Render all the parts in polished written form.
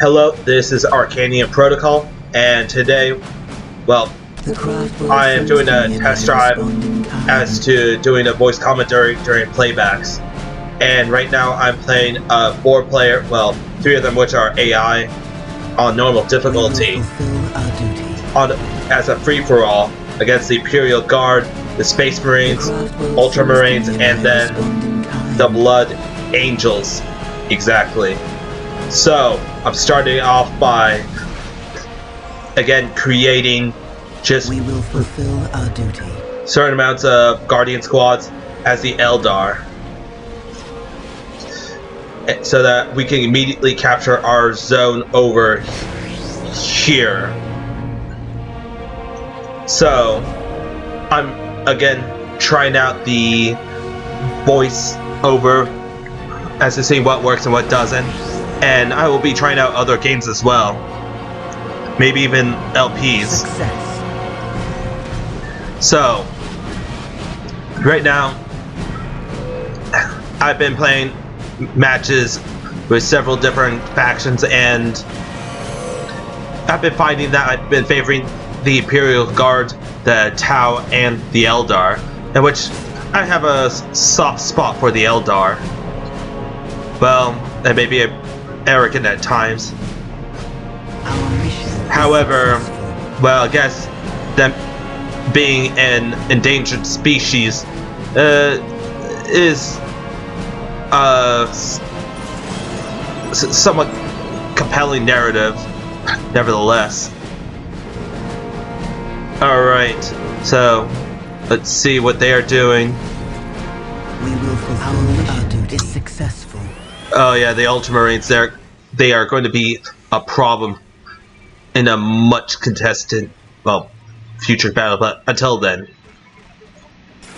Hello, this is Arcanian Protocol, and today, well, I am doing a test drive as to doing a voice commentary during playbacks. And right now I'm playing a 4-player, well, 3 of them which are AI, on normal difficulty, as a free-for-all against the Imperial Guard, the Space Marines, Ultramarines, and then the Blood Angels, exactly. So, I'm starting off by, again, creating just we will fulfill our duty. Certain amounts of Guardian squads as the Eldar, so that we can immediately capture our zone over here. So, I'm, again, trying out the voice over as to see what works and what doesn't. And I will be trying out other games as well. Maybe even LPs. Success. So, right now, I've been playing matches with several different factions, and I've been finding that I've been favoring the Imperial Guard, the Tau, and the Eldar, in which I have a soft spot for the Eldar. Well, that may be arrogant at times. However, well, I guess them being an endangered species is somewhat compelling narrative, nevertheless. Alright, so let's see what they are doing. We will fulfill our duty. Is successful. Oh yeah, the Ultramarines, they are going to be a problem in a much contested, well, future battle, but until then.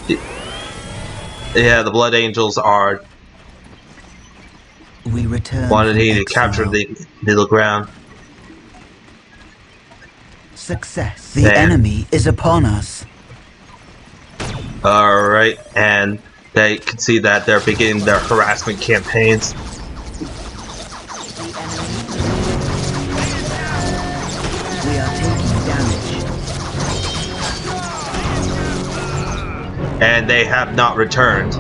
Yeah, the Blood Angels are wanting to capture the middle ground. Success. The enemy is upon us. Alright, and they can see that they're beginning their harassment campaigns. We are taking damage. And they have not returned.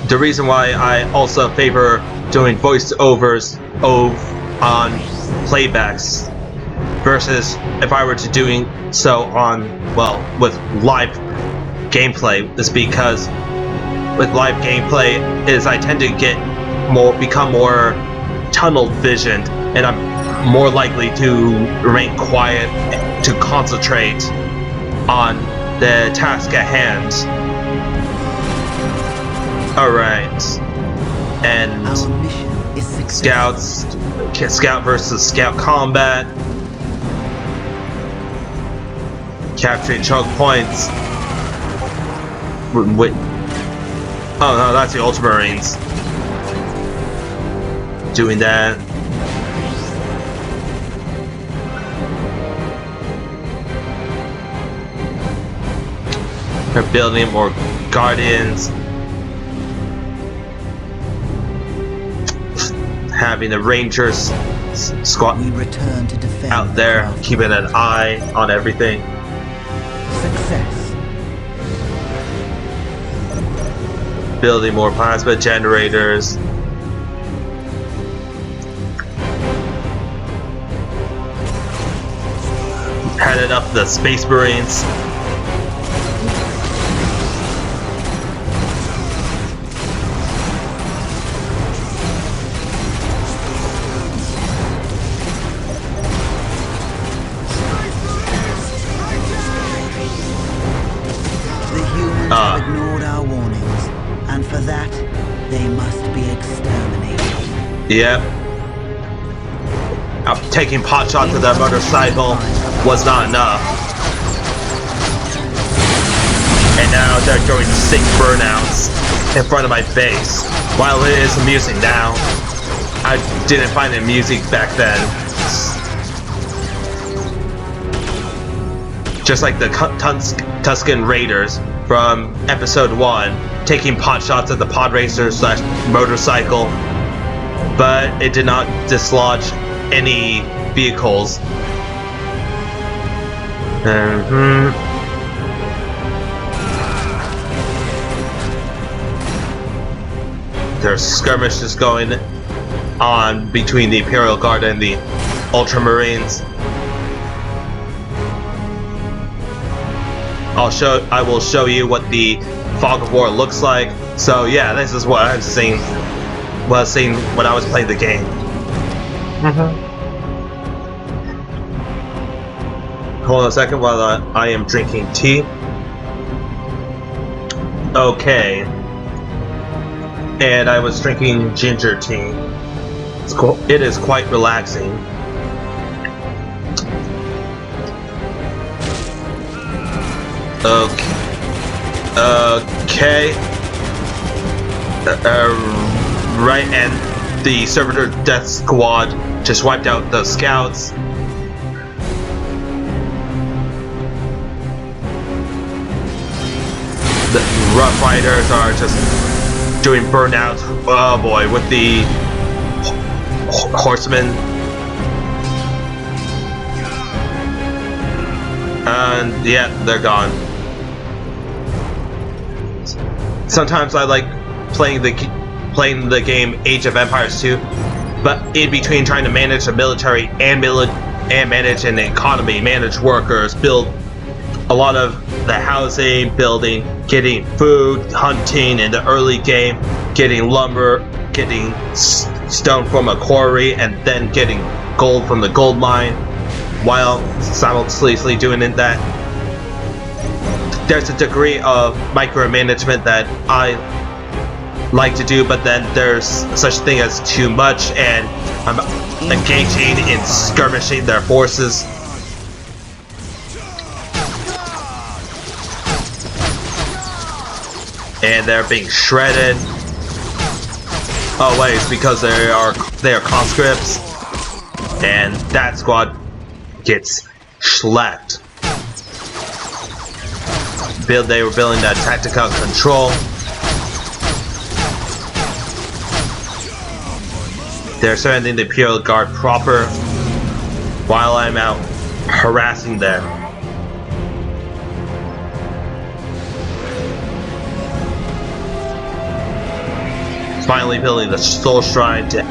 The reason why I also favor doing voiceovers on playbacks versus if I were to doing so on, well, with live gameplay is because with live gameplay I tend to become more tunnel visioned, and I'm more likely to remain quiet to concentrate on the task at hand. Alright. And our mission is scout versus scout combat. Capturing choke points. Wait. Oh no, that's the Ultramarines doing that. They're building more Guardians. Having the Rangers squad out there, keeping an eye on everything. Success. Building more plasma generators. Headed up the Space Marines. Ignored our warnings, and for that, they must be exterminated. Yep. Taking pot shots to their motorcycle was not enough. And now they're doing sick burnouts in front of my face. While it is amusing now, I didn't find it amusing back then. Just like the Tusken Raiders from episode 1, taking pot shots at the pod racer slash motorcycle but it did not dislodge any vehicles. There's skirmishes going on between the Imperial Guard and the Ultramarines. I will show you what the fog of war looks like. So yeah, this is what I'm seeing. What I was seeing when I was playing the game. Hold on a second while I am drinking tea. Okay. And I was drinking ginger tea. It's cool. It is quite relaxing. Okay. Right, and the Servitor Death Squad just wiped out the scouts. The Rough Riders are just doing burnout. Oh boy, with the horsemen. And yeah, they're gone. Sometimes I like playing the game Age of Empires 2, but in between trying to manage the military and manage an economy, manage workers, build a lot of the housing, building, getting food, hunting in the early game, getting lumber, getting stone from a quarry, and then getting gold from the gold mine, while simultaneously doing that. There's a degree of micromanagement that I like to do, but then there's such thing as too much, and I'm engaging in skirmishing their forces. And they're being shredded. Oh wait, it's because they are conscripts, and that squad gets slapped. They were building that tactical control. They're surrounding the Imperial Guard proper, while I'm out harassing them. Finally building the Soul Shrine to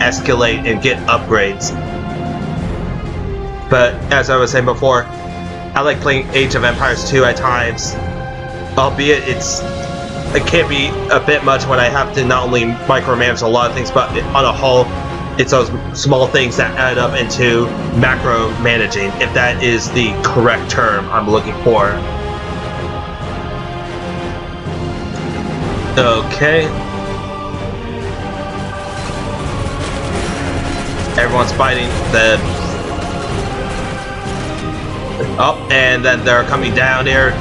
escalate and get upgrades. But as I was saying before, I like playing Age of Empires 2 at times, albeit it can be a bit much when I have to not only micromanage a lot of things, but on a whole, it's those small things that add up into macro managing, if that is the correct term I'm looking for. Okay. Everyone's fighting the... Oh, and then they're coming down here.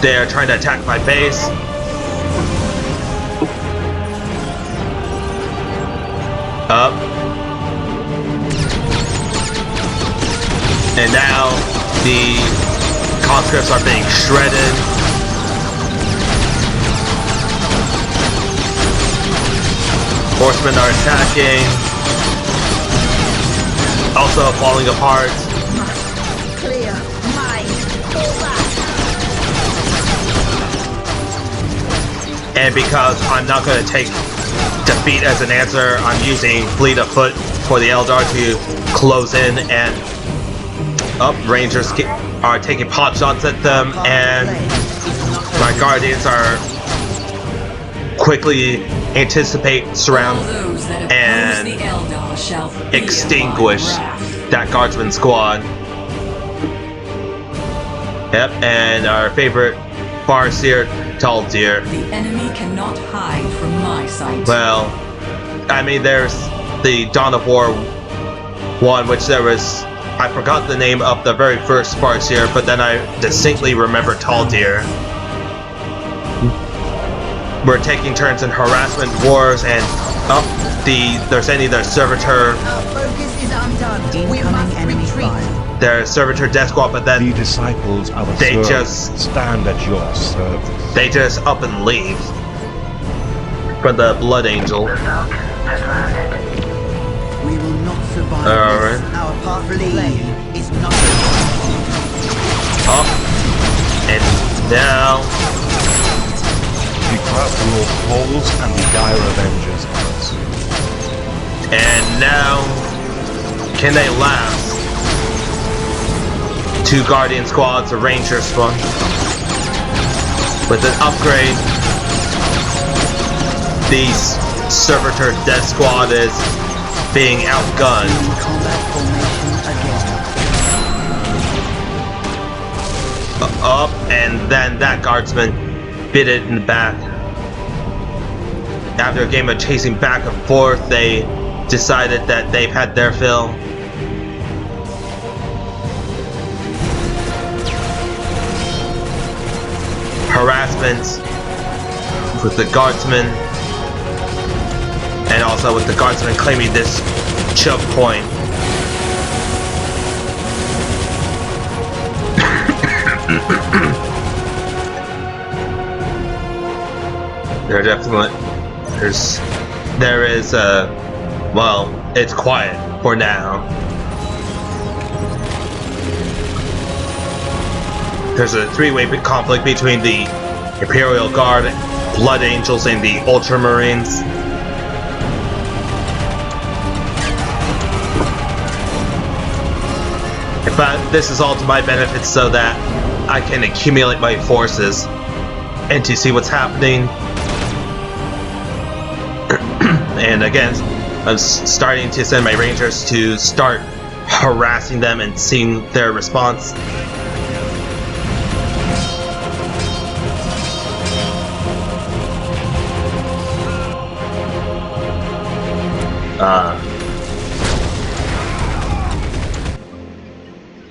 They're trying to attack my base. Up. And now the conscripts are being shredded. Horsemen are attacking. Also falling apart. Clear. Mine. Pull back. And because I'm not going to take defeat as an answer, I'm using Fleet of Foot for the Eldar to close in, and Rangers are taking pot shots at them, and my Guardians are quickly anticipate, surround, and extinguish that Guardsman squad. Yep, and our favorite Farseer, Taldir. The enemy cannot hide from my sight. Well, I mean, there's the Dawn of War one, which there was, I forgot the name of the very first Farseer, but then I distinctly remember Taldir. We're taking turns in harassment wars, and they're sending their servitor. Our focus is undone. We must retreat. Their servitor death squad, but then the disciples of a they servant just stand at your service. They just up and leave. for the Blood Angel. We will not survive Alright. this. Our path is not Up. And down. The Craftable Holes and the Dire Avengers hearts. And now, can they last? 2 Guardian squads, a Ranger squad. With an upgrade, the Servitor Death Squad is being outgunned. combat formation again. Up, and then that guardsman bit it in the back. After a game of chasing back and forth, they decided that they've had their fill. Harassment with the guardsmen, and also with the guardsmen claiming this choke point. There is well, it's quiet for now. There's a 3-way conflict between the Imperial Guard, Blood Angels, and the Ultramarines. But this is all to my benefit so that I can accumulate my forces and to see what's happening. And again, I'm starting to send my Rangers to start harassing them and seeing their response.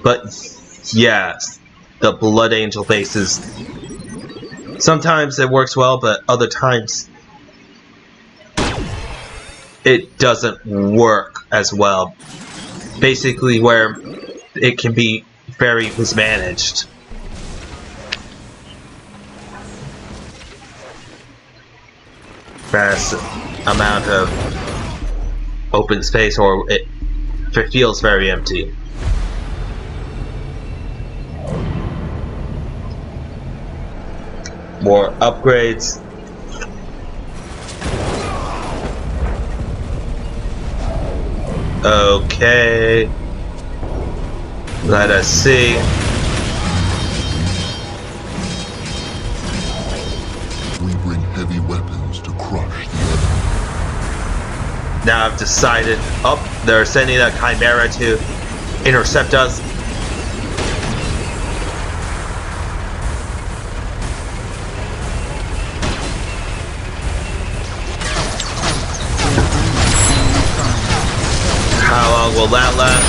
But yes, the Blood Angel bases, sometimes it works well, but other times it doesn't work as well. Basically where it can be very mismanaged. Vast amount of open space, or it feels very empty. More upgrades. Okay. Let us see. We bring heavy weapons to crush the enemy. Now I've decided, they're sending a Chimera to intercept us. How long will that last?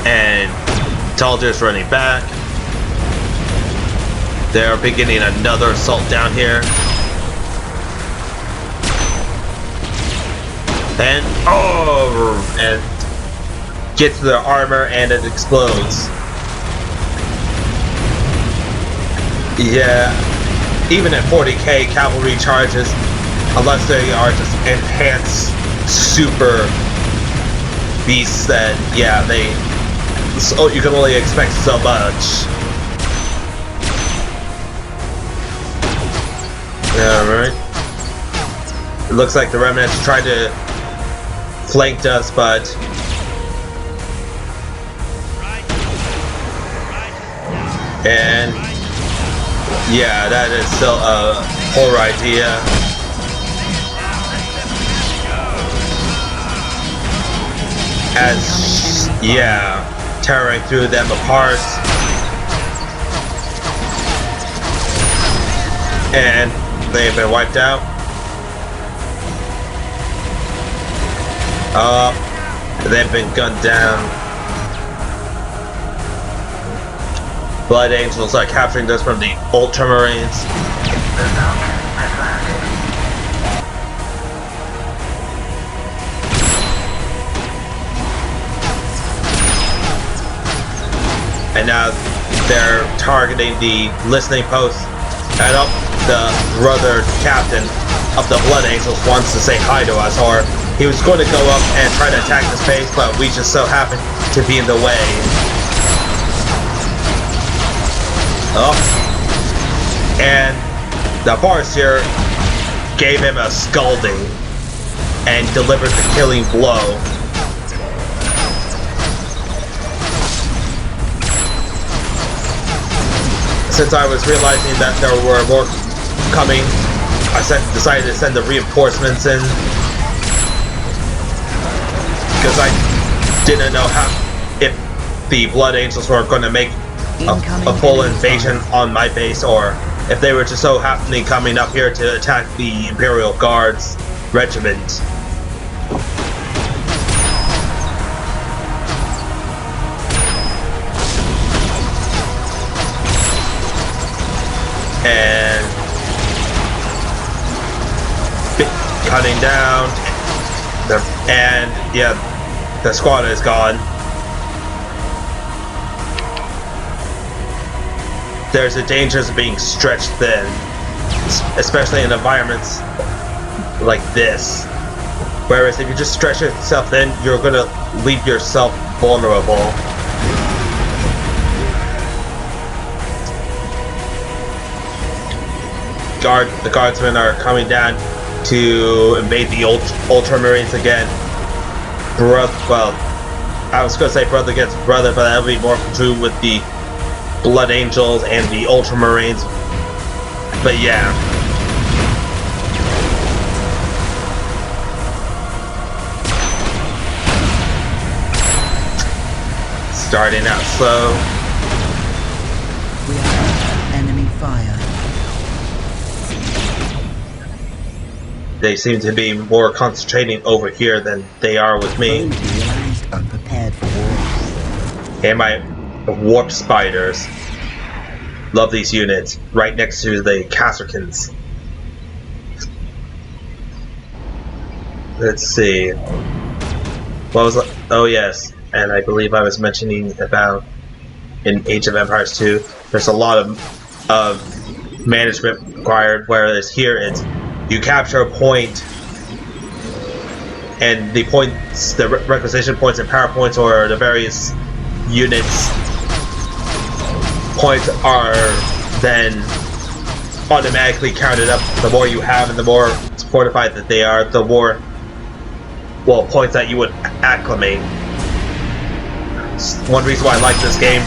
And Talger's running back. They're beginning another assault down here. And and gets to their armor and it explodes. Yeah, even at 40k cavalry charges, unless they are just enhanced super beasts, that so you can only expect so much. Alright. It looks like the remnants tried to flank us, but and yeah, that is still a poor idea. As tearing through them apart. And they've been wiped out. They've been gunned down. Blood Angels are capturing this from the Ultramarines. and now they're targeting the listening post. And up the brother captain of the Blood Angels wants to say hi to us, or he was going to go up and try to attack this base, but we just so happened to be in the way. Oh. And the Farseer gave him a scalding and delivered the killing blow. Since I was realizing that there were more coming, I decided to send the reinforcements in. Because I didn't know if the Blood Angels were going to make a full invasion on my base, or if they were just so happening coming up here to attack the Imperial Guard's regiment. And cutting down, and yeah, the squad is gone. There's a danger of being stretched thin, especially in environments like this. Whereas if you just stretch yourself thin, you're gonna leave yourself vulnerable. The guardsmen are coming down to invade the Ultramarines again. Well, I was gonna say brother against brother, but that would be more true with the Blood Angels and the Ultramarines. But yeah. Starting out slow. We are enemy fire. They seem to be more concentrating over here than they are with me. Unprepared for war. And my warp spiders. Love these units. Right next to the Kasrkins. Let's see. What was it? Oh yes, and I believe I was mentioning about in Age of Empires 2. There's a lot of management required, whereas here it's you capture a point, and the points, the requisition points and power points, or the various units points are then automatically counted up. The more you have and the more fortified that they are, the more, well, points that you would acclimate. It's one reason why I like this game.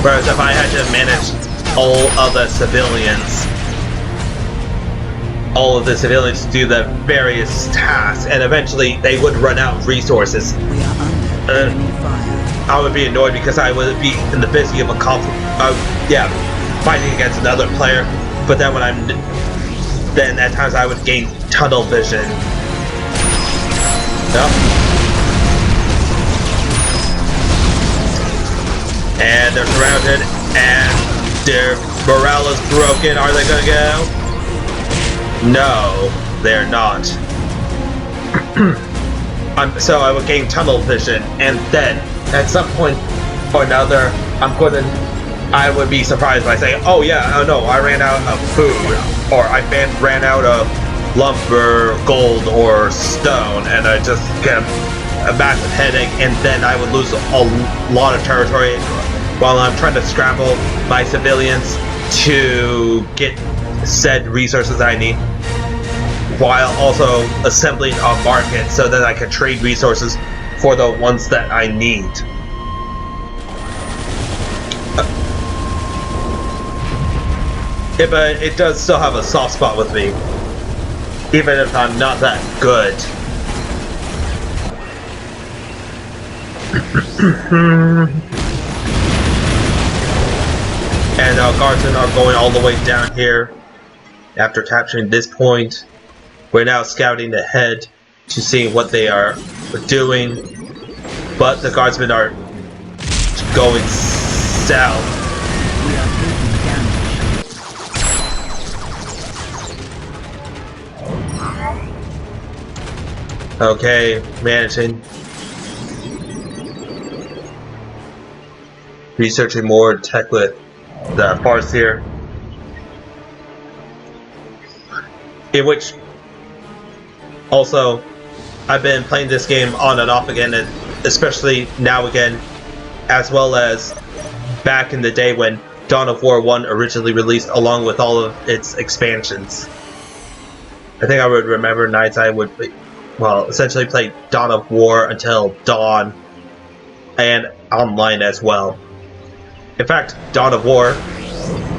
Whereas if I had to manage all of the civilians to do the various tasks, and eventually they would run out of resources, We are under enemy fire. I would be annoyed because I would be in the busy of a conflict, fighting against another player. But then when then at times I would gain tunnel vision. Yep. And they're surrounded, and their morale is broken. Are they gonna go? No, they're not. So I would gain tunnel vision, and then at some point or another, I would be surprised by saying, "Oh yeah, oh no, I ran out of food, or I ran out of lumber, gold, or stone," and I just get a massive headache, and then I would lose a lot of territory while I'm trying to scramble my civilians to get said resources I need, while also assembling a market so that I can trade resources for the ones that I need. But it does still have a soft spot with me, even if I'm not that good. And our guardsmen are going all the way down here. After capturing this point, we're now scouting ahead to see what they are doing. But the guardsmen are going south. We are taking damage. Okay, managing. Researching more tech with the parts here. In which, also, I've been playing this game on and off again, especially now again, as well as back in the day when Dawn of War 1 originally released along with all of its expansions. I think I would remember nights I would, essentially play Dawn of War until dawn, and online as well. In fact, Dawn of War,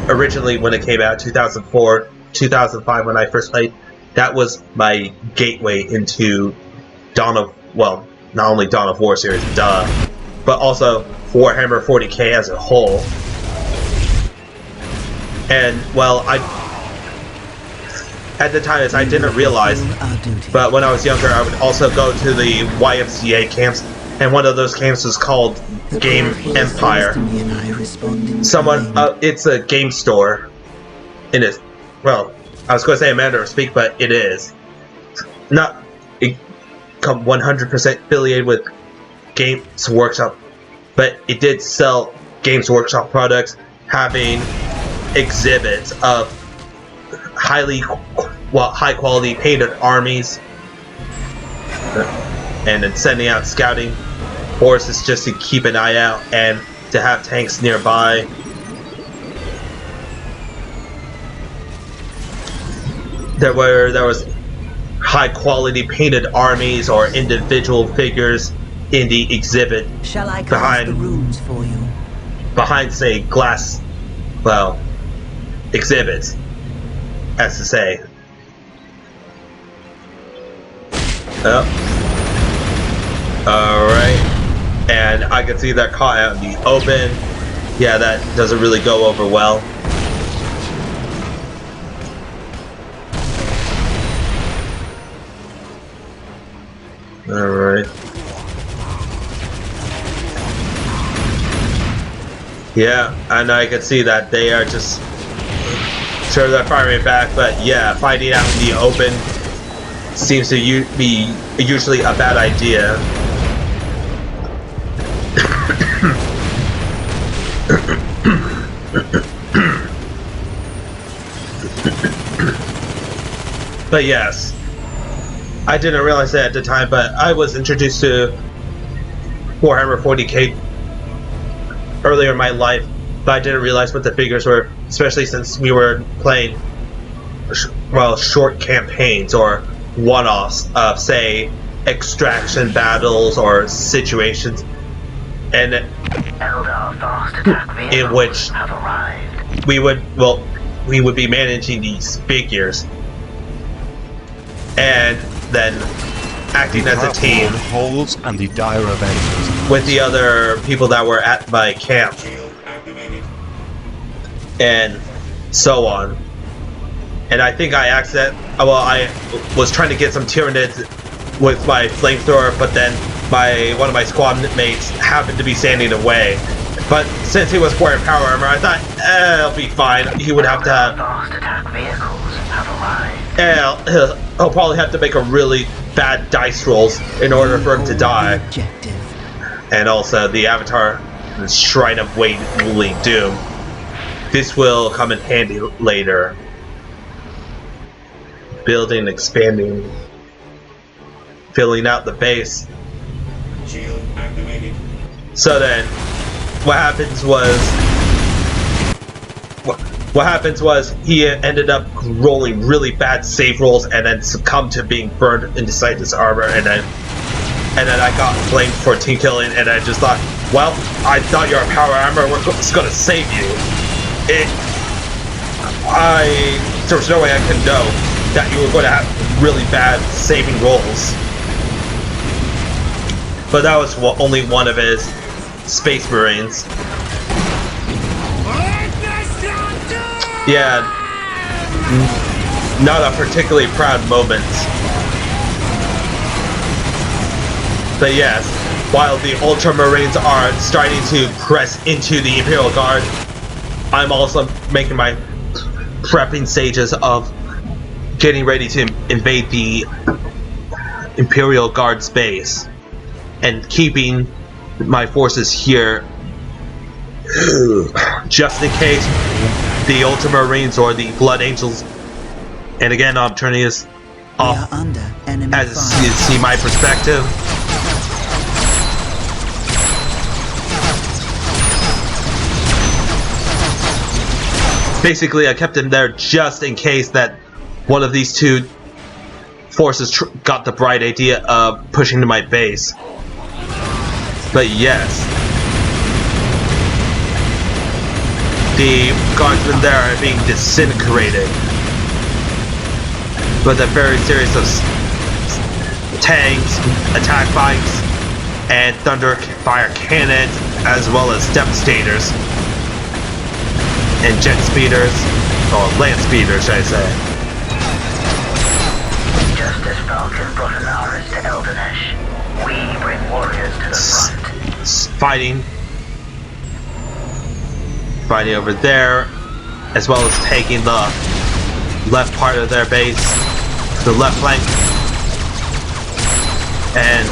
originally when it came out, 2004, 2005 when I first played, that was my gateway into not only Dawn of War series, duh, but also Warhammer 40k as a whole. And, well, at the time, I didn't realize, but when I was younger, I would also go to the YMCA camps, and one of those camps was called Game Empire. It's a game store. It is, well, I was going to say a matter of speak, but it is. Not 100% affiliated with Games Workshop, but it did sell Games Workshop products, having exhibits of high quality painted armies, and then sending out scouting forces just to keep an eye out and to have tanks nearby. There was high quality painted armies or individual figures in the exhibit. Shall I cast the runes for you? Behind, say, glass, exhibits, as to say. Oh. Alright. And I can see that caught out in the open. Yeah, that doesn't really go over well. Alright. Yeah, and I can see that they are just... Sure, they're firing back, but yeah, fighting out in the open seems to be usually a bad idea. But yes, I didn't realize that at the time, but I was introduced to Warhammer 40k earlier in my life, but I didn't realize what the figures were, especially since we were playing, short campaigns or one-offs of, say, extraction battles or situations, and Eldar fast attack vehicles in which have arrived. we would be managing these figures and then acting as a team Holes and the dire Avengers with the other people that were at my camp, and so on. And I think I was trying to get some Tyranids with my flamethrower, but then one of my squad mates happened to be standing away. But since he was wearing power armor, I thought, it'll be fine. He would have to have... Fast attack vehicles have arrived. He'll probably have to make a really bad dice rolls in order for him to die. And also the Avatar, the Shrine of Wailing Doom. This will come in handy later. Building, expanding, filling out the base. Shield activated. So then, what happens was he ended up rolling really bad save rolls and then succumbed to being burned inside his armor, and then I got blamed for team killing, and I just thought, well, I thought your power armor was gonna save you. There was no way I could know that you were going to have really bad saving rolls. But that was only one of his Space Marines. Yeah, not a particularly proud moment. But yes, while the Ultramarines are starting to press into the Imperial Guard, I'm also making my prepping stages of getting ready to invade the Imperial Guard's base and keeping my forces here just in case the Ultramarines or the Blood Angels. And again, I'm turning this We are off under enemy as fire. you see my perspective. Basically, I kept him there just in case that one of these two forces got the bright idea of pushing to my base. But yes, the guardsmen there are being disintegrated with a very series of tanks, attack bikes, and thunder fire cannons, as well as devastators and jet speeders, or land speeders, should I say. Just as Falcon brought an arrows to Eldanesh, we bring warriors to the front. Fighting over there, as well as taking the left part of their base, the left flank, and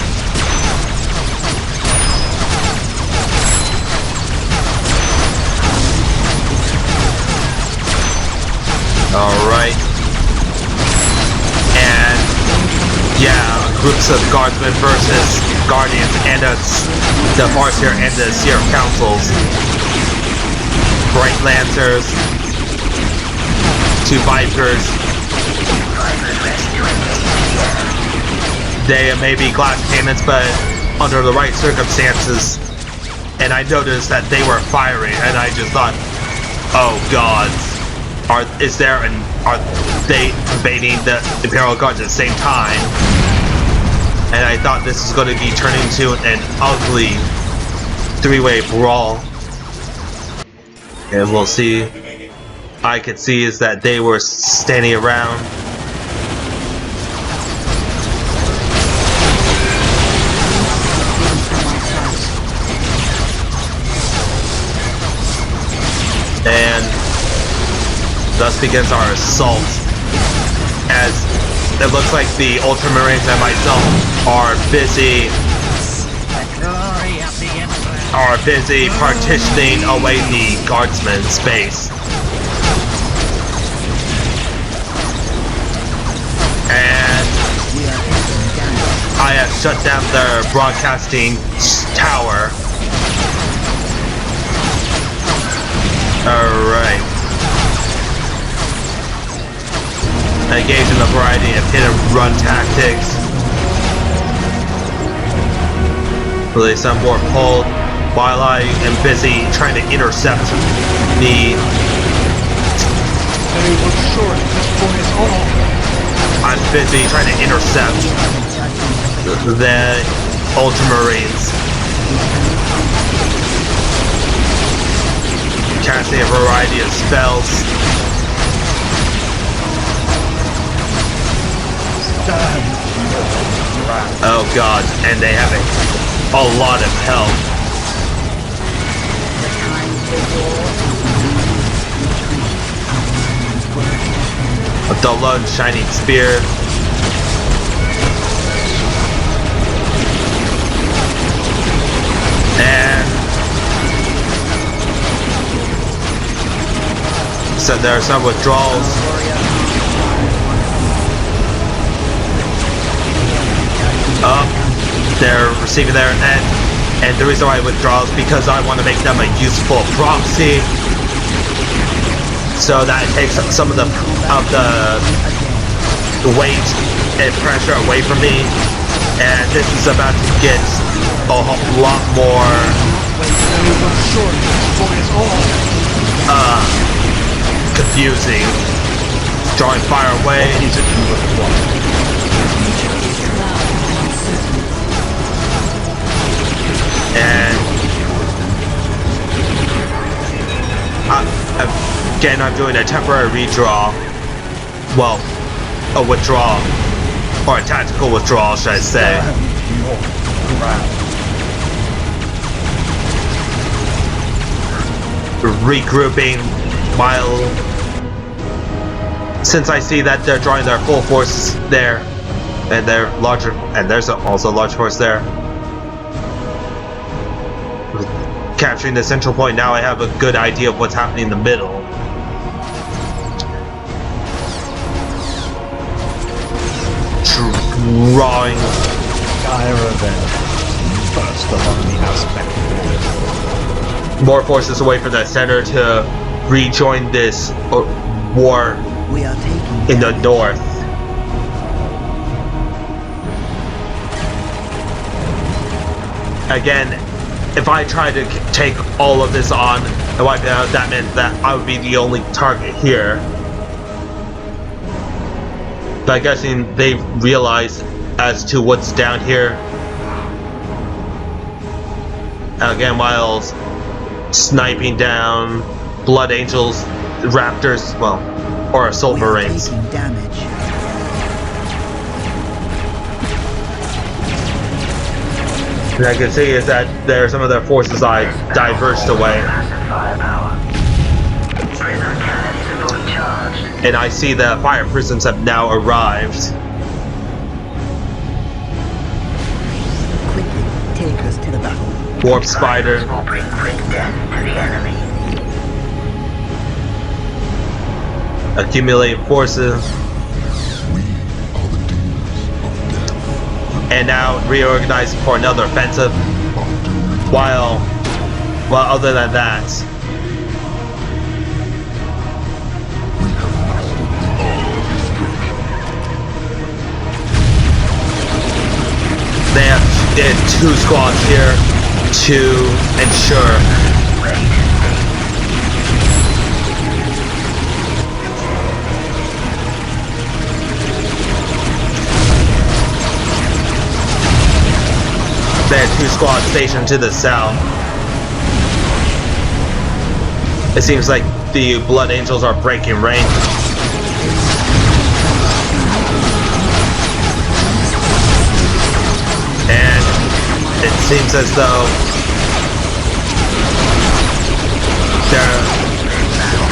alright. And yeah, groups of guardsmen versus guardians and the Farseer and the Seer Councils. Bright Lancers, 2 Vipers. They may be glass cannons, but under the right circumstances. And I noticed that they were firing, and I just thought, oh god. Are they invading the Imperial Guard at the same time? And I thought this is going to be turning into an ugly 3-way brawl. And we'll see. I could see is that they were standing around. And thus begins our assault, as it looks like the Ultramarines and myself are busy partitioning away the guardsman's base. And I have shut down their broadcasting tower. Alright. Engage in a variety of hit and run tactics. Release some more pull while I am busy trying to intercept the. I'm busy trying to intercept the Ultramarines. Casting a variety of spells. Oh god, and they have a lot of health. The lone shining spear. And so there are some withdrawals. They're receiving their end, and the reason why I withdraw is because I want to make them a useful proxy, so that takes some of the weight and pressure away from me. And this is about to get a lot more confusing. Drawing fire away. And again, I'm doing a temporary redraw. Well, a withdrawal, or a tactical withdrawal, should I say. Regrouping while, since I see that they're drawing their full forces there, and they're larger, and there's also a large force there. Capturing the central point, now I have a good idea of what's happening in the middle. Drawing Dire Avenger first along the aspect more forces away from the center to rejoin this war We are taking in the north. Again, if I tried to take all of this on and wipe it out, that meant that I would be the only target here. But I'm guessing they've realized as to what's down here. Again, while sniping down Blood Angels, Raptors, well, or Soulstorms. taking damage. And I can see is that there are some of their forces I diverged away. And I see the fire prisms have now arrived. Quickly, take us to the battle. Warp Spider. Will bring quick death to the enemy. Accumulate forces. We are the demons of death. And now reorganizing for another offensive. While other than that, We have mastered the art of destruction. they have did 2 squads here to ensure they had 2 squads stationed to the south. It seems like the Blood Angels are breaking rank. And it seems as though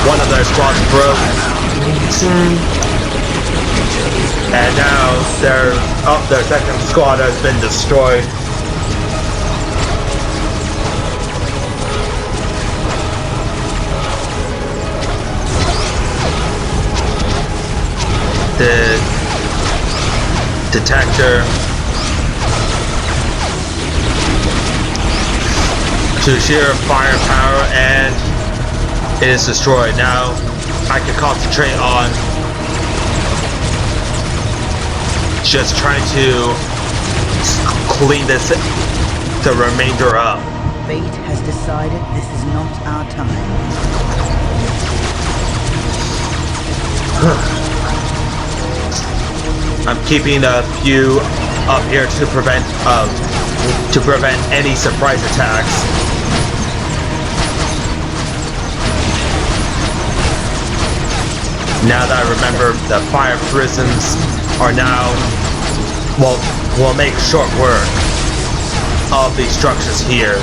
one of their squads broke. And now their second squad has been destroyed. The detector to sheer firepower, and it is destroyed. Now I can concentrate on just trying to clean the remainder up. Fate has decided this is not our time. I'm keeping a few up here to prevent any surprise attacks. Now that I remember, the fire prisms are now will make short work of these structures here.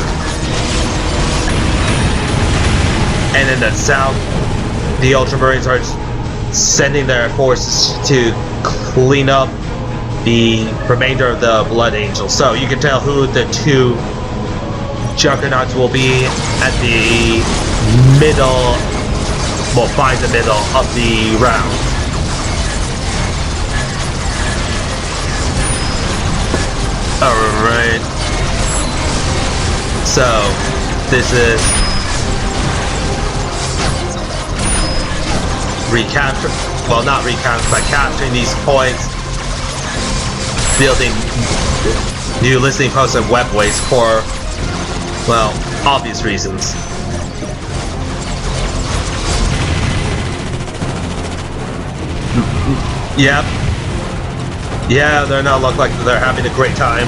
And in the south, the Ultramarines are sending their forces to clean up the remainder of the Blood Angels. So you can tell who the 2 Juggernauts will be at the middle, well, by the middle of the round. Alright. So, this is recapture, well, not recapture, but capturing these points, building new listening posts and webways for, well, obvious reasons. Yep. Yeah, they're not look like they're having a great time.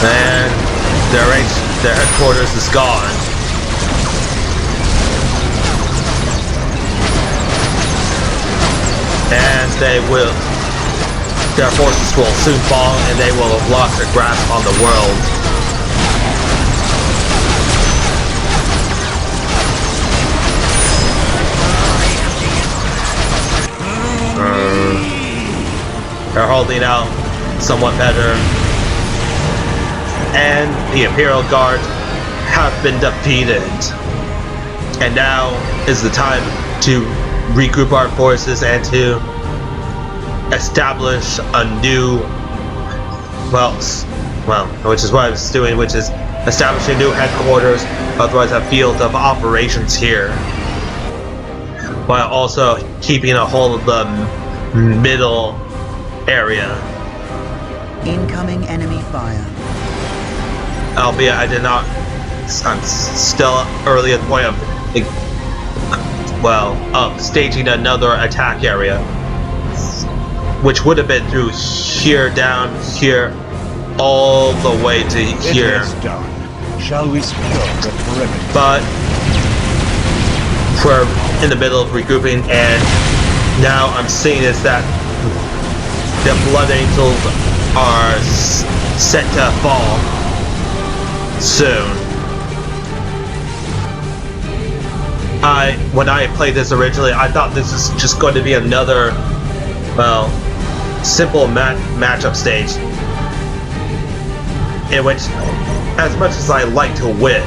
And their headquarters is gone. And their forces will soon fall, and they will have lost their grasp on the world. are holding out somewhat better. And the Imperial Guard have been defeated. And now is the time to regroup our forces and to establish a new, well, which is what I was doing, which is establishing new headquarters, otherwise a field of operations here, while also keeping a hold of the middle area. Incoming enemy fire. Albeit I did not, I'm still early at the point of, staging another attack area, which would have been through here, down here, all the way to here. It is done. Shall we secure the perimeter? But we're in the middle of regrouping, and now I'm seeing is that the Blood Angels are set to fall soon. When I played this originally, I thought this was just going to be another, simple matchup stage, in which, as much as I like to win,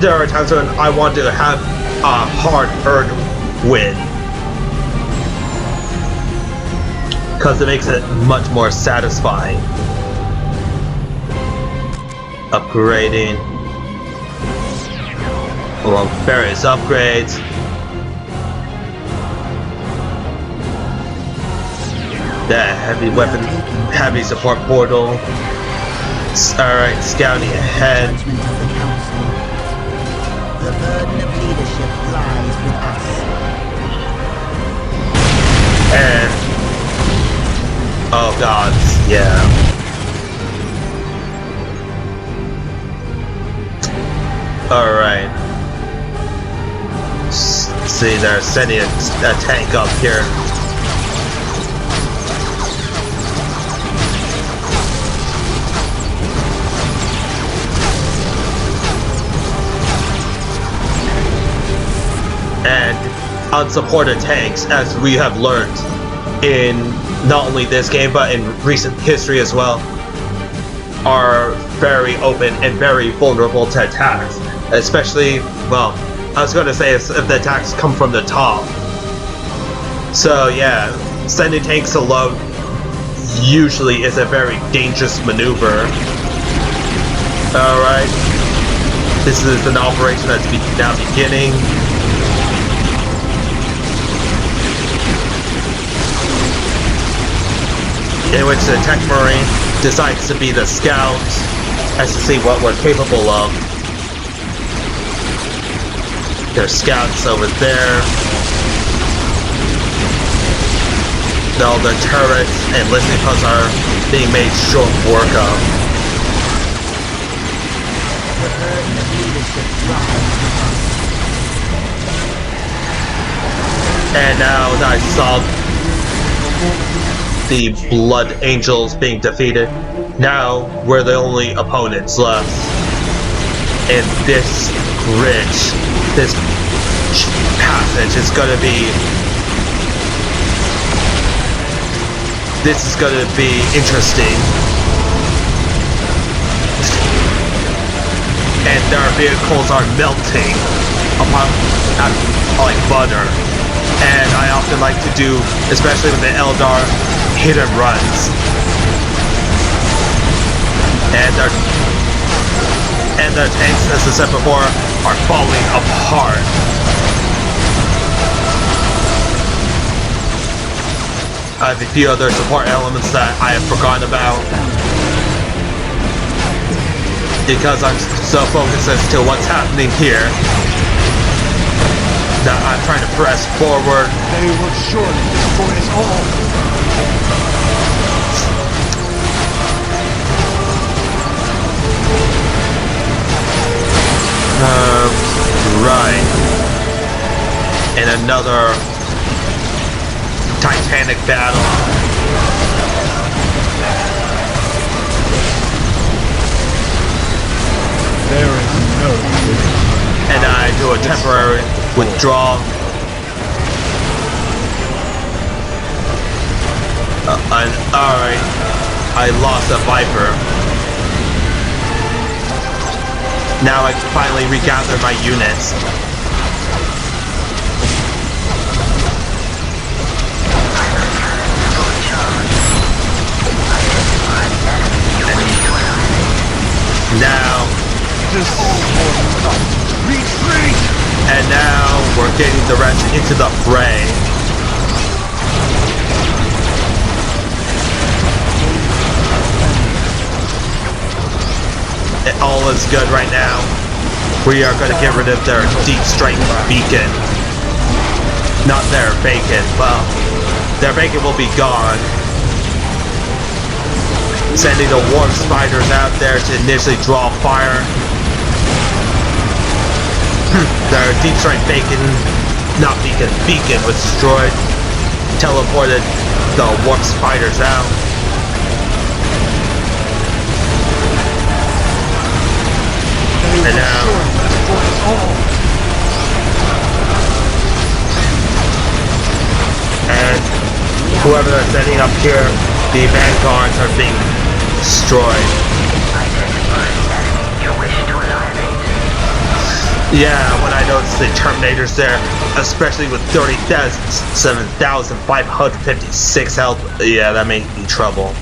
there are times when I want to have a hard-earned win, because it makes it much more satisfying. Upgrading, various upgrades. The heavy weapon, heavy support portal. Alright, scouting ahead. Judgment of the council. The burden of leadership lies with us. And oh god, yeah. Alright. See, they're sending a tank up here. And unsupported tanks, as we have learned in not only this game but in recent history as well, are very open and very vulnerable to attacks. Especially, I was going to say if the attacks come from the top. So yeah, sending tanks alone usually is a very dangerous maneuver. Alright, this is an operation that's now beginning. In which the Tech Marine decides to be the scout as to see what we're capable of. There's scouts over there. All the turrets and listening posts are being made short work of. And now that I saw the Blood Angels being defeated, now we're the only opponents left. And this bridge, this passage is gonna be... This is gonna be interesting. And our vehicles are melting like butter. And I often like to do, especially with the Eldar, hit and runs. And their tanks, as I said before, are falling apart. I have a few other support elements that I have forgotten about, because I'm so focused as to what's happening here that I'm trying to press forward. They will surely destroy us all. Right. In another titanic battle. There is no way. And I do a temporary withdrawal. on. Alright. I lost a Viper. Now I can finally regather my units. Now, Retreat! and now we're getting the rest into the fray. All is good right now. We are going to get rid of their deep strength beacon. Not their bacon. Well, their bacon will be gone. Sending the warp spiders out there to initially draw fire. Their deep strength beacon was destroyed. Teleported the warp spiders out. And now, and whoever they're setting up here, the vanguards are being destroyed. Yeah, when I noticed the Terminators there, especially with 37,556 health, yeah, that made me trouble.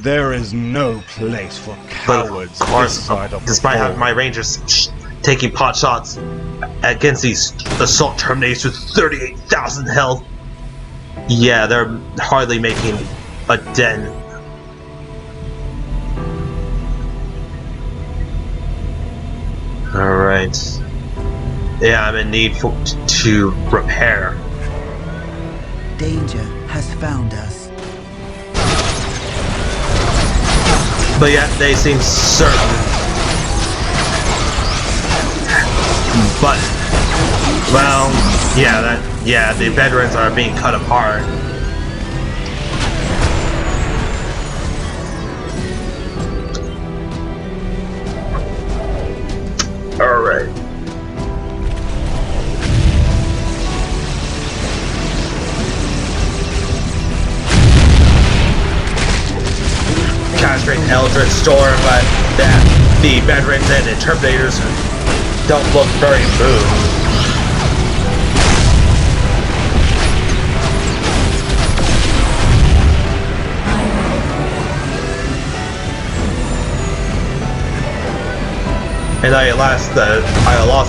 There is no place for But cowards of course, this side of the despite having my wall. Rangers taking pot shots against these assault Terminators with 38,000 health, yeah, they're hardly making a dent. Alright. Yeah, I'm in need to repair. Danger has found us. But yet they seem certain. But, well, yeah, the veterans are being cut apart. Alright. Castrate Eldritch Storm, but the veterans and interpreters don't look very moved. And I lost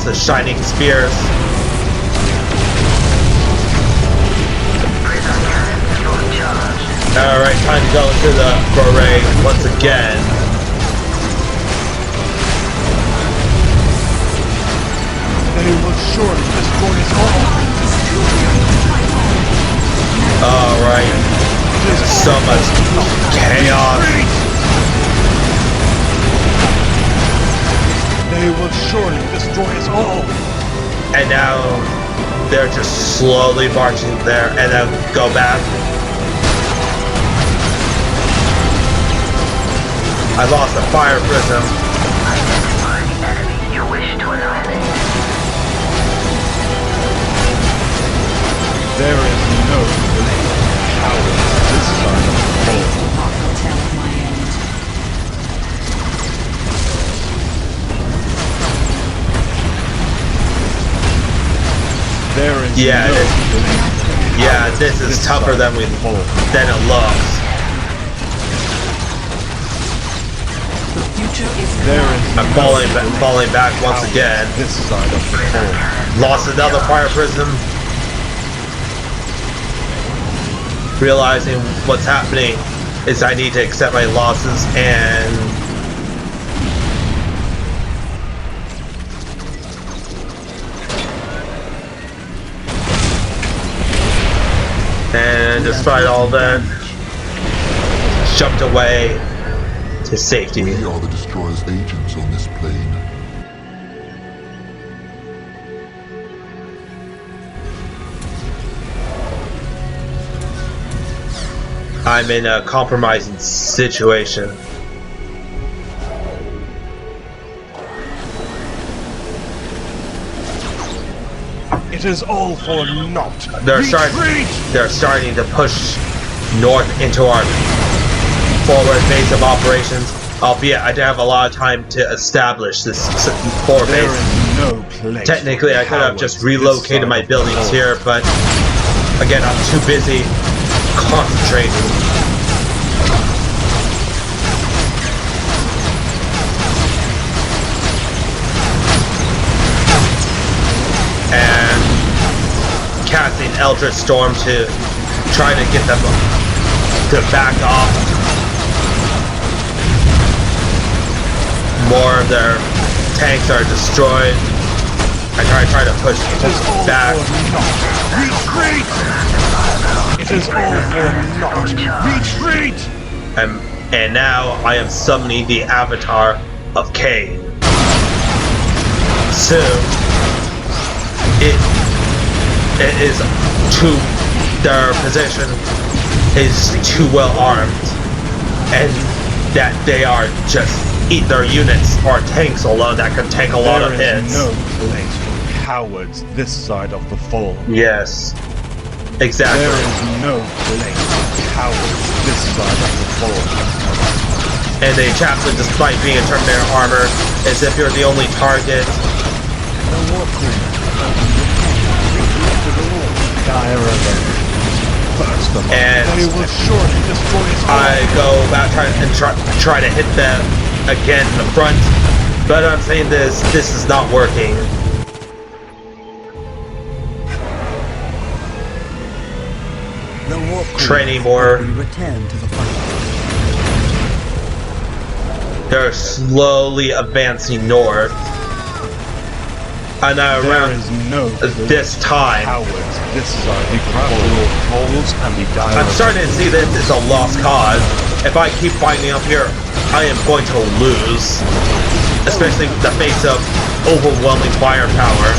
the Shining Spears. Alright, time to go into the foray once again. They will surely destroy us all. Alright. So much chaos. They will surely destroy us all. And now they're just slowly marching there and then go back. I lost a fire prism. Identify the enemy you wish to annihilate. There is no place for cowards this side of the wall. Not foretell my end. There is Yeah, no it is. place for Yeah, cowards this is tougher side than of the wall. it looks. There is I'm no falling back once cowards again. this side of the wall. Lost another fire prism. Realizing what's happening is I need to accept my losses and despite all that, jumped away to safety. We are the Destroyer's agents on this plane. I'm in a compromising situation. It is all for naught. They're starting to push north into our forward base of operations. Albeit, I didn't have a lot of time to establish this forward There base. is no place. Technically, for I could have cowards just this relocated side my of the buildings Fold. here, but again, I'm too busy concentrating. And casting Eldritch Storm to try to get them to back off. More of their tanks are destroyed. I try to push back. Retreat! It is all for naught. Retreat! And now I am summoning the avatar of Cain. Soon, it is too. Their position is too well armed, and that they are just either units or tanks alone that can take a lot of There hits. is no place for cowards this side of the Fold. Yes, exactly. There is no place for cowards this side of the Fold. And they chaplain, despite being in Terminator armor, as if you're the only target. Dire revenge. First of all, And they will surely destroy us all. I go about try to hit them again in the front, but I'm saying this is not working. The war crew Training more. will return to the fight. They're slowly advancing north. And There around is no this time, cowards this side. The your holes and the dire I'm starting to see this as a lost cause. If I keep fighting up here, I am going to lose. Especially in the face of overwhelming firepower.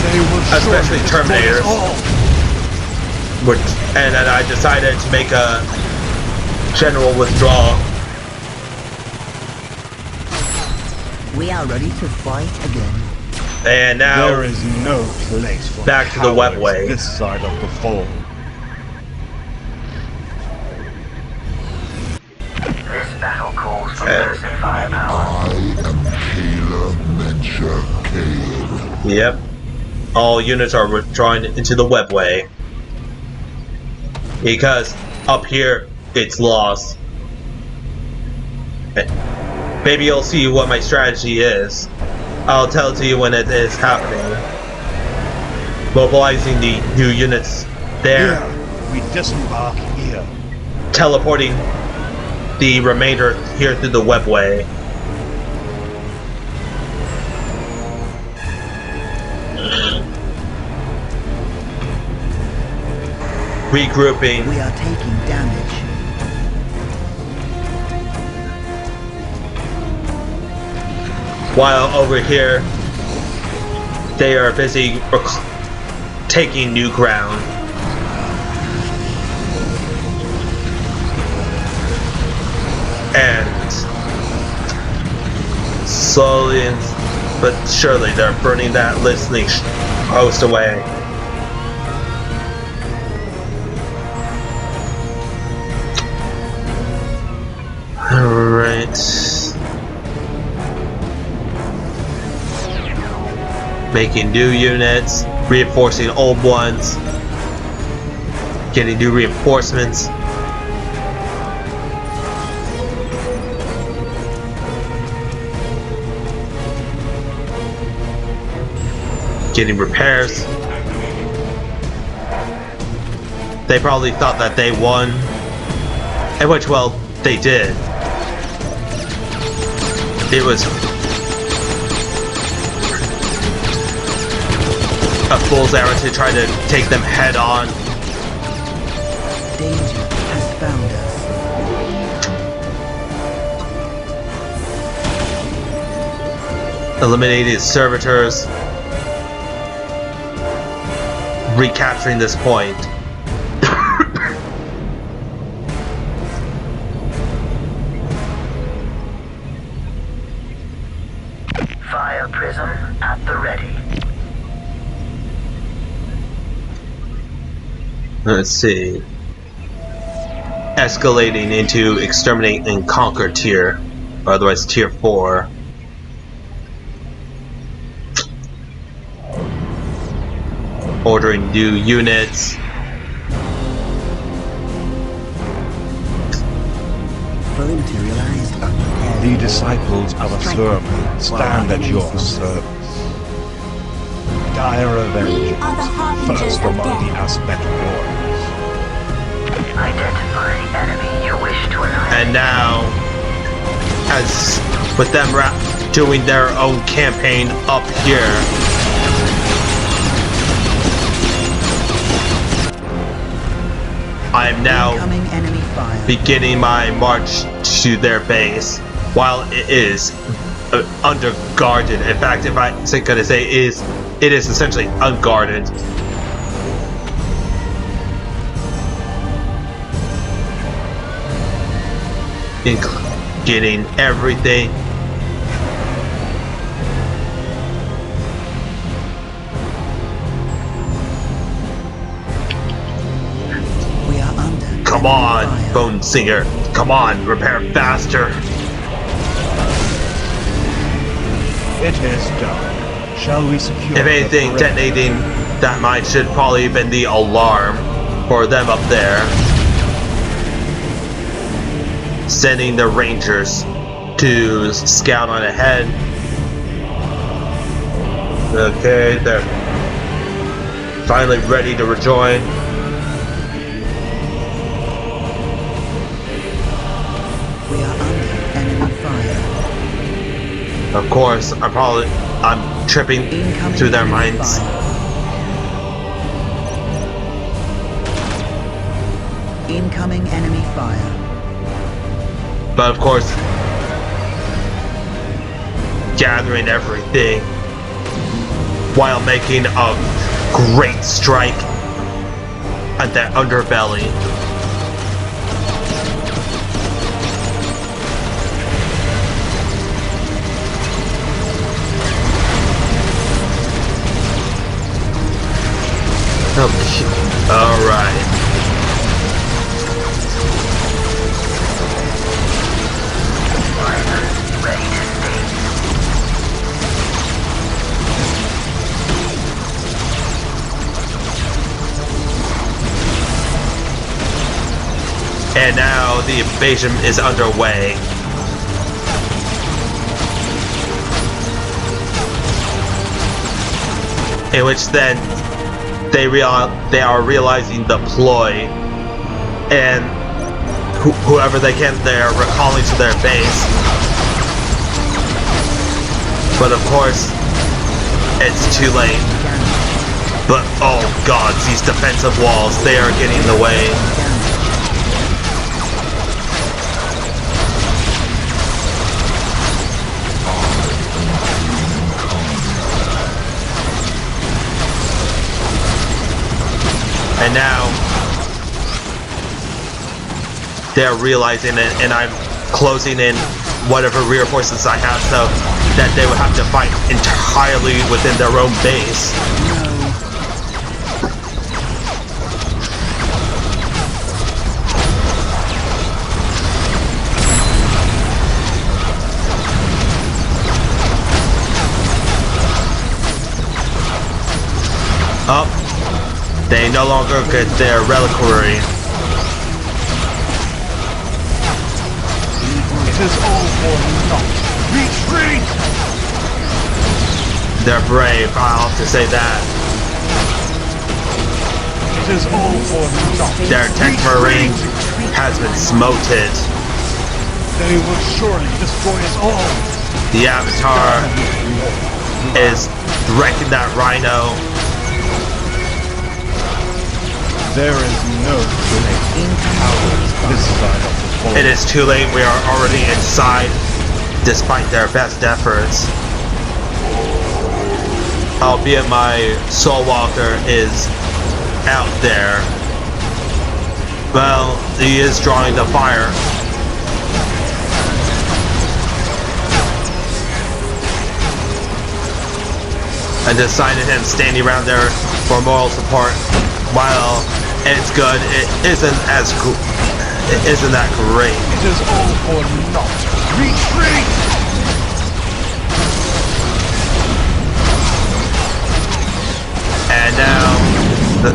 They will Especially surely destroy Terminators. us all. And then I decided to make a general withdrawal. We are ready to fight again. And now There is no place for back to the cowards webway. this side of the Fold. This battle calls for massive firepower. I am Kayla Mencha Kale. Yep. All units are withdrawing into the webway. Because up here, it's lost. Maybe you'll see what my strategy is. I'll tell it to you when it is happening. Mobilizing the new units there. Here, we disembark here. Teleporting the remainder here through the webway. Regrouping. We are taking damage. While over here, they are busy taking new ground. And slowly but surely they're burning that listening post away. Alright. Making new units, reinforcing old ones, getting new reinforcements. Getting repairs. They probably thought that they won, and which, well, they did. It was a fool's errand to try to take them head on. Danger has found us. Eliminated servitors. Recapturing this point. Fire prism at the ready. Let's see. Escalating into exterminate and conquer tier, or otherwise tier 4. Ordering new units. Fully materialized, unprepared. The disciples of Ultramarines stand at your service. Dire avengers, are the harbingers first of among the death. aspect warriors. Identify enemy you wish to annihilate. And now, as with them doing their own campaign up here, I am now Incoming enemy fire. beginning my march to their base. While it is underguarded, in fact, if I was gonna say it is essentially unguarded. Getting everything. We are under. Come enemy on, fire. Bone Singer. Come on, repair faster. It is done. Shall we secure If anything, the perimeter? detonating that mine should probably have been the alarm for them up there. Sending the Rangers to scout on ahead. Okay, they're finally ready to rejoin. We are under enemy fire. Of course, I'm tripping Incoming through their enemy minds. fire. Incoming enemy fire. But of course, gathering everything while making a great strike at that underbelly. Okay. All right. Ready to stage. And now the invasion is underway. In which then they are realizing the ploy, and whoever they can, they're recalling to their base. But of course, it's too late. But oh god, these defensive walls, they are getting in the way. And now they're realizing it, and I'm closing in whatever rear forces I have so that they would have to fight entirely within their own base. Up. They no longer get their reliquary. It is all for naught. Retreat! They're brave, I'll have to say that. It is all for naught. Their tech marine has been smoted. They will surely destroy us all. The Avatar is wrecking that rhino. There is no great power this side of the pole. It is too late, we are already inside, despite their best efforts. Albeit my Soul Walker is out there. Well, he is drawing the fire. And decided him standing around there for moral support. While it's good, it isn't that great. It is all for naught. Retreat! And now the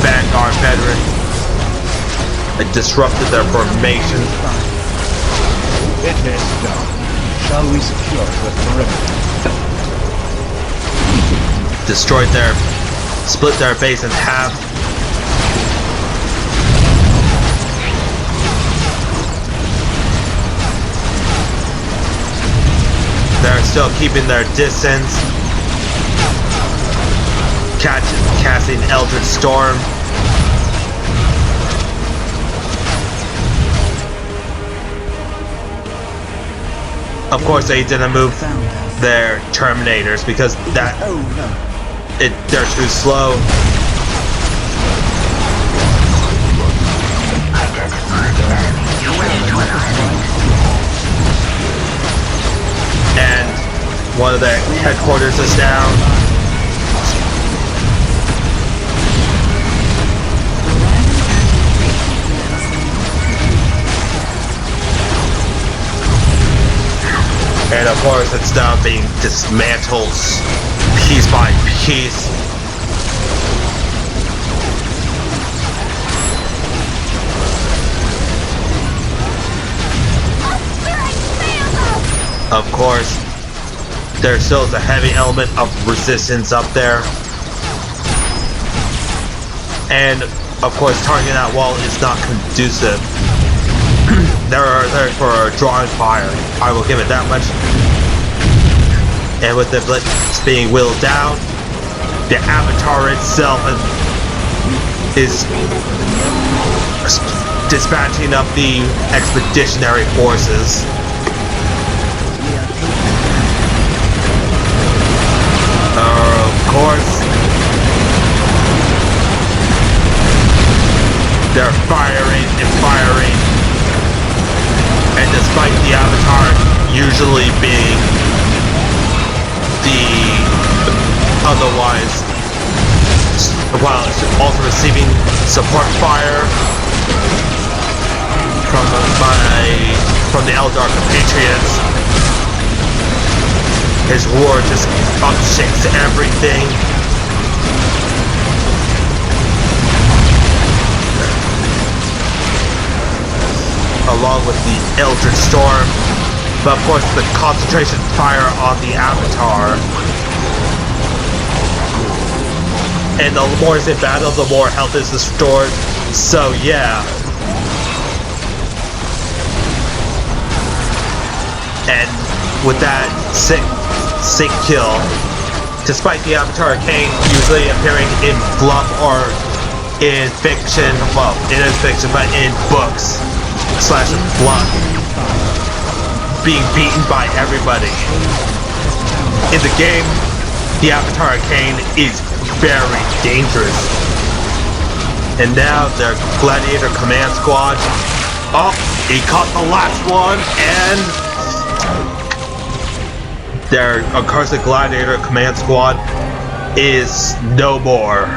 Vanguard veteran disrupted their formation. It is done. Shall we secure the perimeter? Split their base in half. They're still keeping their distance. Casting Eldritch Storm. Of course, they didn't move their Terminators because they're too slow. And one of their headquarters is down. And of course, it's now being dismantled piece by piece. Of course, there still is a heavy element of resistance up there. And of course, targeting that wall is not conducive. They're there for drawing fire. I will give it that much. And with the blitz being whittled down, the Avatar itself is dispatching up the expeditionary forces. Of course, they're firing and firing. And despite the Avatar usually being the otherwise, while also receiving support fire from the Eldar compatriots, his war just upshakes everything. Along with the Eldritch Storm, but of course the concentration fire on the Avatar. And the more it's in battle, the more health is restored. So yeah. And with that sick kill, despite the Avatar Arcane usually appearing in fluff or in fiction, well, it is fiction, but in books / bluff, being beaten by everybody. In the game, the Avatar Arcane is very dangerous. And now their Gladiator Command Squad. Oh, he caught the last one, and their Accursed Gladiator Command Squad is no more.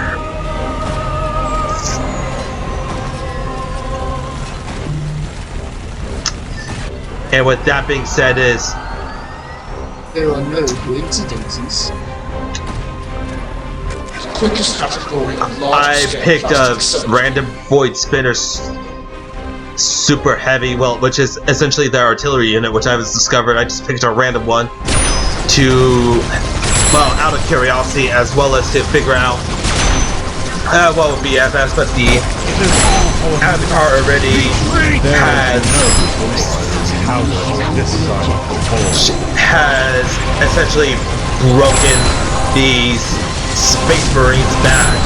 And with that being said is... There are no coincidences. Quickest tactical and I picked a random Void Spinner super heavy, well, which is essentially their artillery unit, which I was discovered. I just picked a random one to, well, out of curiosity, as well as to figure out what would be FS, but the Avatar already has essentially broken these Space Marines back.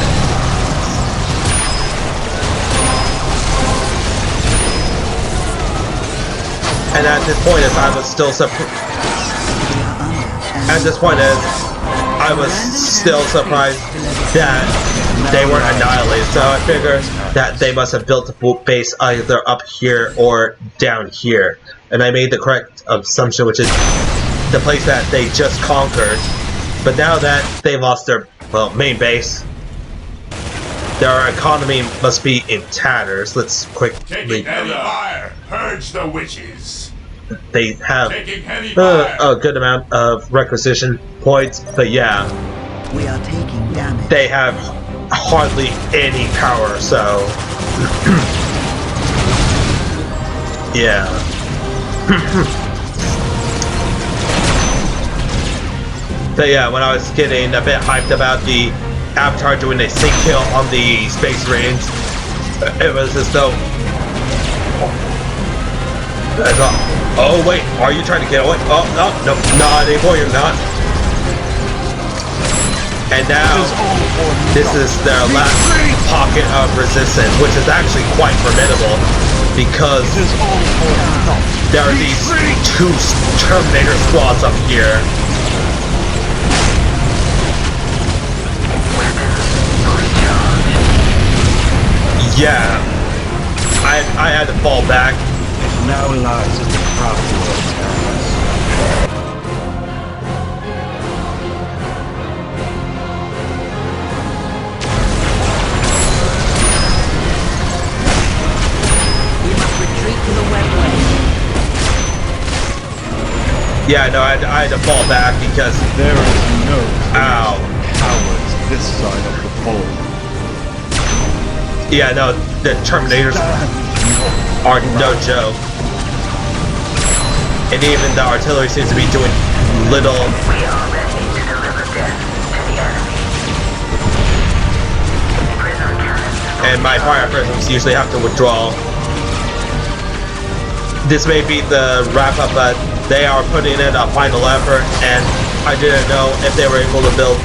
And at this point, as I was still surprised that they weren't annihilated. So I figured that they must have built a base either up here or down here. And I made the correct assumption, which is the place that they just conquered But now that they lost their, well, main base, their economy must be in tatters. Let's quickly... Taking heavy fire! Purge the witches! They have Taking heavy fire! a good amount of requisition points, but yeah, We are taking damage. they have hardly any power, so... yeah. But yeah, when I was getting a bit hyped about the Avatar doing a sync kill on the Space Marines, it was as though... I thought, oh wait, are you trying to get away? Oh, no, not anymore, you're not. And now, this is their last pocket of resistance, which is actually quite formidable, because there are these two Terminator squads up here. Yeah, I had to fall back. Now lies in the craft world. We must retreat to the webway. Yeah, no, I had to fall back because... There is no Ow. cowards this side of the pole. Yeah, no, the Terminators are no joke. And even the artillery seems to be doing little... We are ready to deliver death to the enemy. Prisoner cannons. And my fire prisms usually have to withdraw. This may be the wrap-up, but they are putting in a final effort, and I didn't know if they were able to build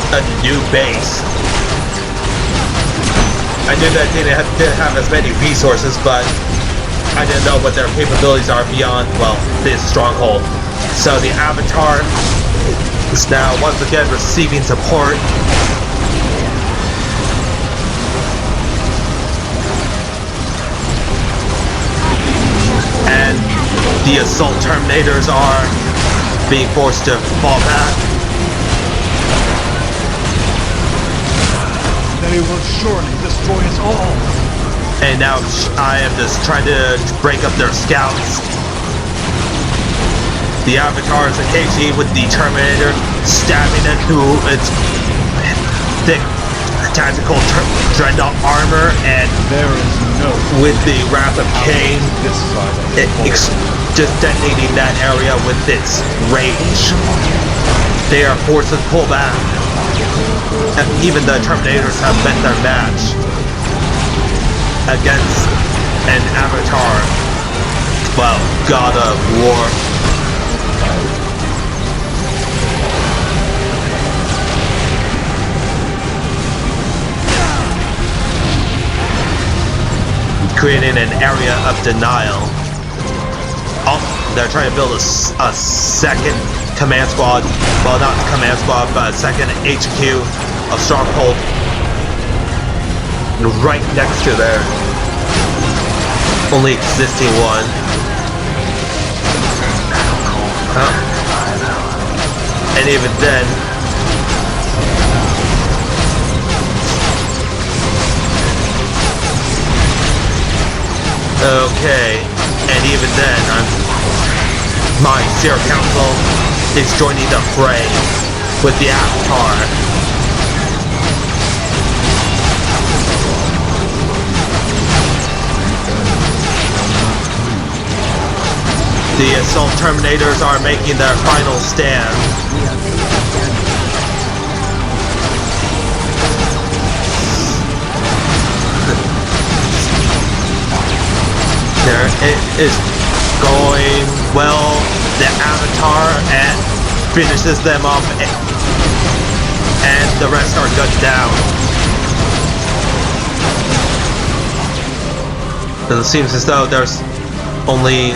a new base. I knew that they didn't have as many resources, but I didn't know what their capabilities are beyond, well, this stronghold. So the Avatar is now once again receiving support. And the Assault Terminators are being forced to fall back. They will surely destroy us all. And now I am just trying to break up their scouts. The Avatar is a KG with the Terminator stabbing into its thick tactical dreadnought armor, and There is no with the Wrath of Cain, this side of the pole. just detonating that area with its rage. They are forced to pull back. And even the Terminators have bet their match against an Avatar, well, God of War. Creating an area of denial. Oh, they're trying to build a second command squad. Well, not command squad, but a second HQ of Stronghold right next to their only existing one. And even then, okay, and even then, my Seer Council is joining the fray with the Avatar. The Assault Terminators are making their final stand. There it is going well. The Avatar and finishes them off, and the rest are gunned down. And it seems as though there's only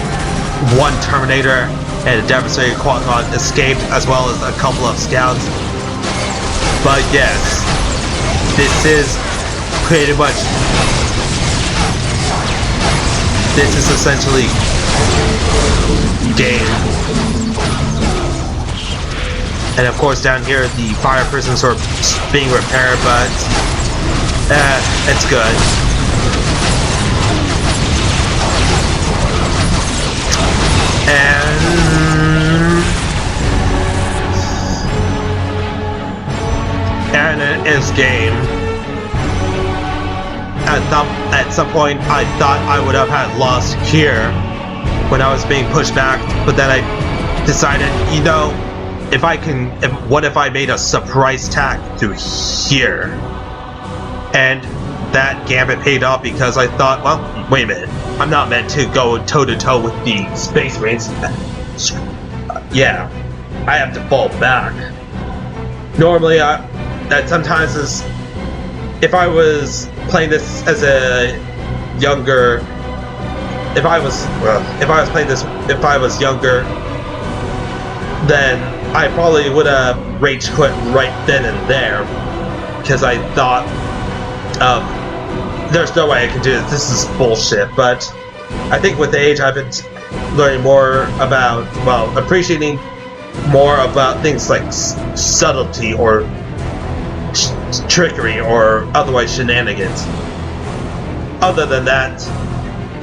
one Terminator and a devastated Quadron escaped, as well as a couple of scouts. But yes, this is pretty much... this is essentially game. And of course down here the fire prisons are being repaired, but it's good. And in this game, at some point I thought I would have had lost here when I was being pushed back, but then I decided, you know, what if I made a surprise attack through here? And that gambit paid off because I thought, well, wait a minute, I'm not meant to go toe-to-toe with the Space Marines. Yeah, I have to fall back. Normally, that sometimes is, if I was playing this as a younger, if I was younger, then I probably would have rage quit right then and there, because I thought, there's no way I can do this. This is bullshit. But I think with age, I've been learning more about, well, appreciating more about things like subtlety or trickery or otherwise shenanigans. Other than that,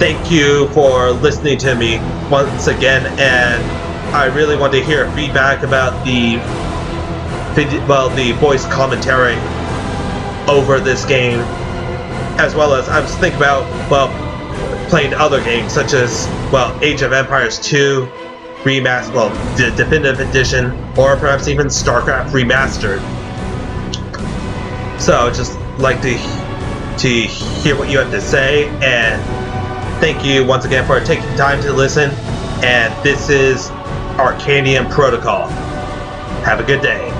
thank you for listening to me once again, and I really want to hear feedback about the voice commentary over this game, as well as I was thinking about, well, playing other games such as, well, Age of Empires 2 Remastered, well, the Definitive Edition, or perhaps even StarCraft Remastered. So just like to hear what you have to say, and thank you once again for taking time to listen. And this is Arcanium Protocol. Have a good day.